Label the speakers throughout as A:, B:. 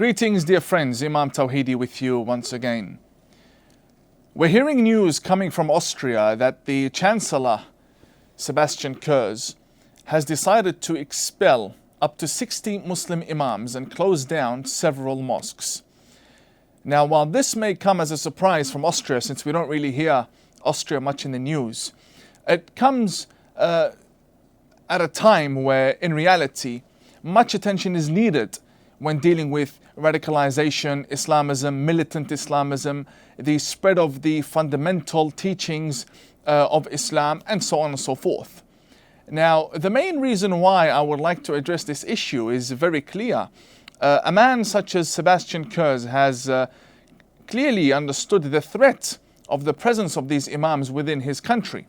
A: Greetings, dear friends. Imam Tawhidi with you once again. We're hearing news coming from Austria that the Chancellor, Sebastian Kurz, has decided to expel up to 60 Muslim Imams and close down several mosques. Now, while this may come as a surprise from Austria, since we don't really hear Austria much in the news, it comes at a time where, in reality, much attention is needed when dealing with radicalization, Islamism, militant Islamism, the spread of the fundamental teachings of Islam, and so on and so forth. Now, the main reason why I would like to address this issue is very clear. A man such as Sebastian Kurz has clearly understood the threat of the presence of these Imams within his country.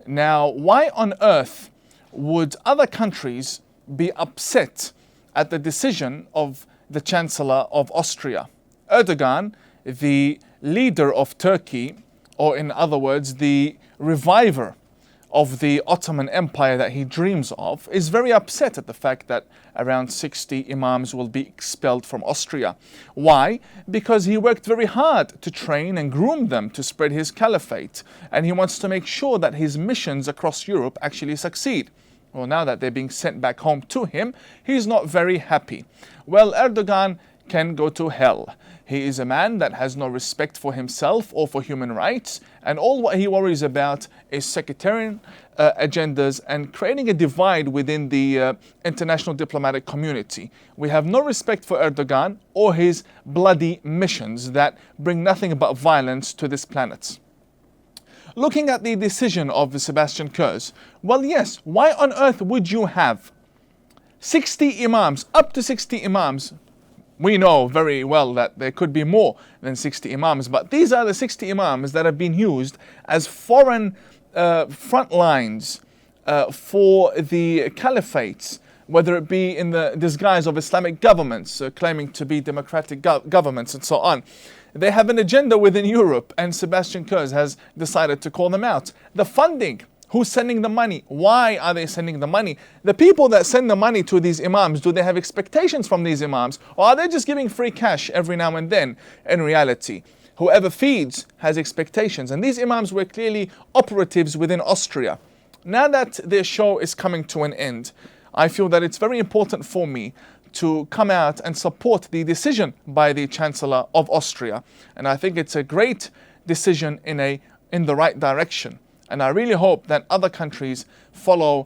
A: Now, why on earth would other countries be upset at the decision of the Chancellor of Austria? Erdogan, the leader of Turkey, or in other words, the reviver of the Ottoman Empire that he dreams of, is very upset at the fact that around 60 Imams will be expelled from Austria. Why? Because he worked very hard to train and groom them to spread his caliphate, and he wants to make sure that his missions across Europe actually succeed. Well, now that they're being sent back home to him, he's not very happy. Well, Erdogan can go to hell. He is a man that has no respect for himself or for human rights, and all what he worries about is sectarian agendas and creating a divide within the international diplomatic community. We have no respect for Erdogan or his bloody missions that bring nothing but violence to this planet. Looking at the decision of Sebastian Kurz, well, yes, why on earth would you have 60 Imams, up to 60 Imams? We know very well that there could be more than 60 Imams, but these are the 60 Imams that have been used as foreign front lines for the caliphates, whether it be in the disguise of Islamic governments, claiming to be democratic governments and so on. They have an agenda within Europe, and Sebastian Kurz has decided to call them out. The funding, who's sending the money? Why are they sending the money? The people that send the money to these Imams, do they have expectations from these Imams? Or are they just giving free cash every now and then? In reality, whoever feeds has expectations. And these Imams were clearly operatives within Austria. Now that their show is coming to an end, I feel that it's very important for me to come out and support the decision by the Chancellor of Austria. And I think it's a great decision in the right direction. And I really hope that other countries follow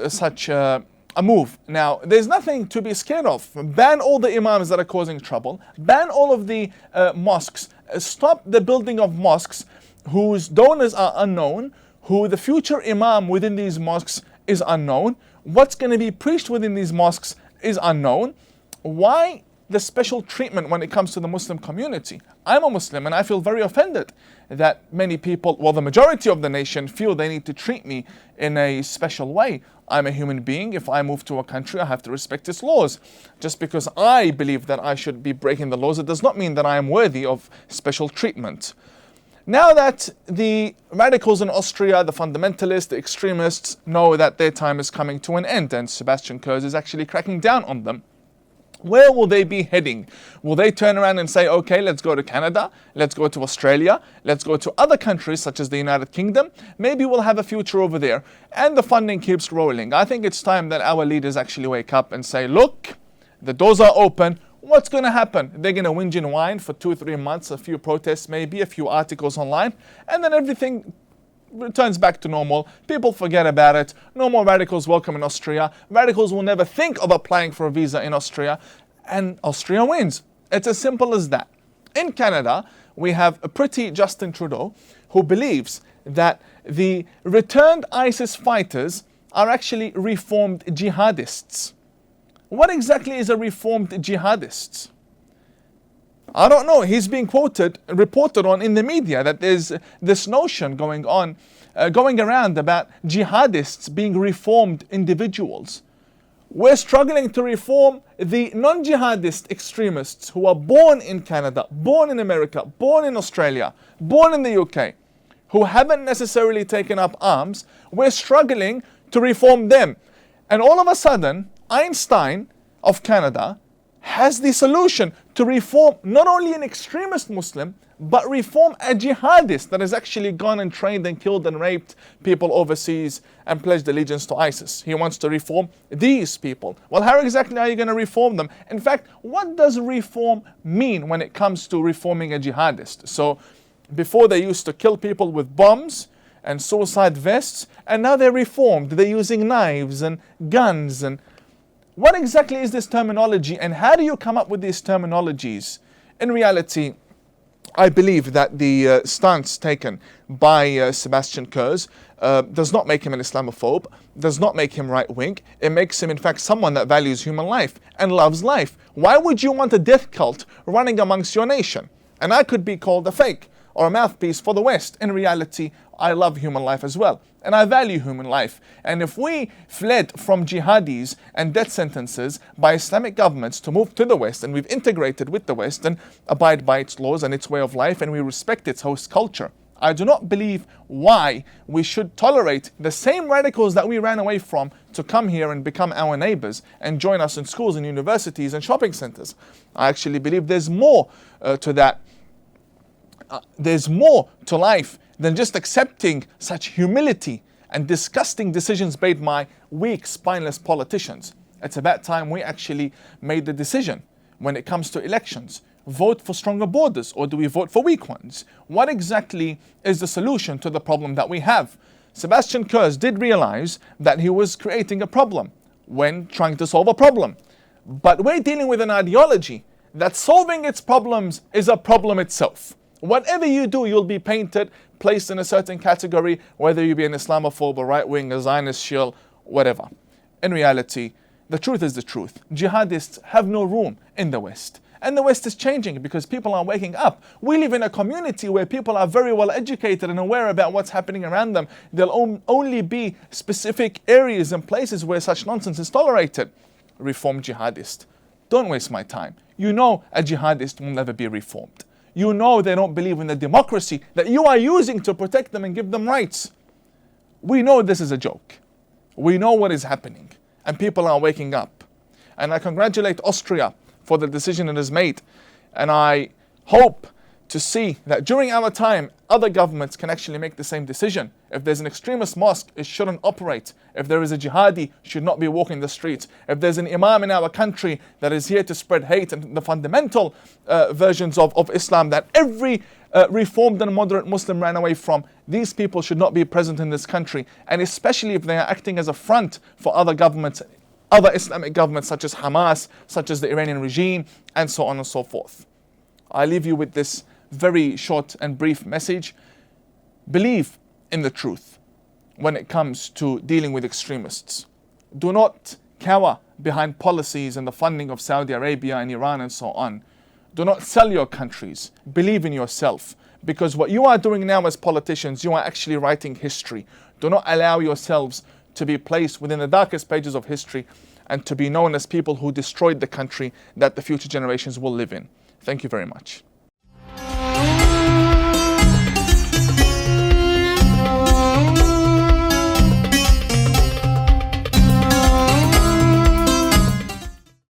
A: such a move. Now, there's nothing to be scared of. Ban all the Imams that are causing trouble. Ban all of the mosques. Stop the building of mosques whose donors are unknown, who the future Imam within these mosques is unknown. What's going to be preached within these mosques is unknown. Why the special treatment when it comes to the Muslim community? I'm a Muslim and I feel very offended that many people, well, the majority of the nation, feel they need to treat me in a special way. I'm a human being. If I move to a country, I have to respect its laws. Just because I believe that I should be breaking the laws, it does not mean that I am worthy of special treatment. Now that the radicals in Austria, the fundamentalists, the extremists, know that their time is coming to an end and Sebastian Kurz is actually cracking down on them, where will they be heading? Will they turn around and say, okay, let's go to Canada, let's go to Australia, let's go to other countries such as the United Kingdom, maybe we'll have a future over there, and the funding keeps rolling? I think it's time that our leaders actually wake up and say, look, the doors are open. What's going to happen? They're going to whinge and whine for 2-3 months, a few protests, maybe a few articles online, and then everything returns back to normal. People forget about it. No more radicals welcome in Austria. Radicals will never think of applying for a visa in Austria, and Austria wins. It's as simple as that. In Canada, we have a pretty Justin Trudeau who believes that the returned ISIS fighters are actually reformed jihadists. What exactly is a reformed jihadist? I don't know. He's being reported on in the media that there's this notion going around about jihadists being reformed individuals. We're struggling to reform the non-jihadist extremists who are born in Canada, born in America, born in Australia, born in the UK, who haven't necessarily taken up arms. We're struggling to reform them. And all of a sudden, Einstein of Canada has the solution to reform not only an extremist Muslim, but reform a jihadist that has actually gone and trained and killed and raped people overseas and pledged allegiance to ISIS. He wants to reform these people. Well, how exactly are you going to reform them? In fact, what does reform mean when it comes to reforming a jihadist? So, before they used to kill people with bombs and suicide vests, and now they're reformed. They're using knives and guns. And what exactly is this terminology, and how do you come up with these terminologies? In reality, I believe that the stance taken by Sebastian Kurz does not make him an Islamophobe, does not make him right-wing. It makes him, in fact, someone that values human life and loves life. Why would you want a death cult running amongst your nation? And I could be called a fake or a mouthpiece for the West. In reality, I love human life as well, and I value human life. And if we fled from jihadis and death sentences by Islamic governments to move to the West, and we've integrated with the West and abide by its laws and its way of life, and we respect its host culture, I do not believe why we should tolerate the same radicals that we ran away from to come here and become our neighbors and join us in schools and universities and shopping centers. I actually believe there's more to that. There's more to life than just accepting such humility and disgusting decisions made by weak, spineless politicians. It's about time we actually made the decision when it comes to elections. Vote for stronger borders, or do we vote for weak ones? What exactly is the solution to the problem that we have? Sebastian Kurz did realize that he was creating a problem when trying to solve a problem. But we're dealing with an ideology that solving its problems is a problem itself. Whatever you do, you'll be painted, placed in a certain category, whether you be an Islamophobe, a right-wing, a Zionist shill, whatever. In reality, the truth is the truth. Jihadists have no room in the West. And the West is changing because people are waking up. We live in a community where people are very well educated and aware about what's happening around them. There'll only be specific areas and places where such nonsense is tolerated. Reform jihadist. Don't waste my time. You know a jihadist will never be reformed. You know they don't believe in the democracy that you are using to protect them and give them rights. We know this is a joke. We know what is happening. And people are waking up. And I congratulate Austria for the decision it has made. And I hope to see that during our time, other governments can actually make the same decision. If there's an extremist mosque, it shouldn't operate. If there is a jihadi, should not be walking the streets. If there's an imam in our country that is here to spread hate and the fundamental versions of Islam that every reformed and moderate Muslim ran away from, these people should not be present in this country. And especially if they are acting as a front for other governments, other Islamic governments such as Hamas, such as the Iranian regime, and so on and so forth. I leave you with this very short and brief message. Believe in the truth when it comes to dealing with extremists. Do not cower behind policies and the funding of Saudi Arabia and Iran and so on. Do not sell your countries. Believe in yourself. Because what you are doing now as politicians, you are actually writing history. Do not allow yourselves to be placed within the darkest pages of history and to be known as people who destroyed the country that the future generations will live in. Thank you very much.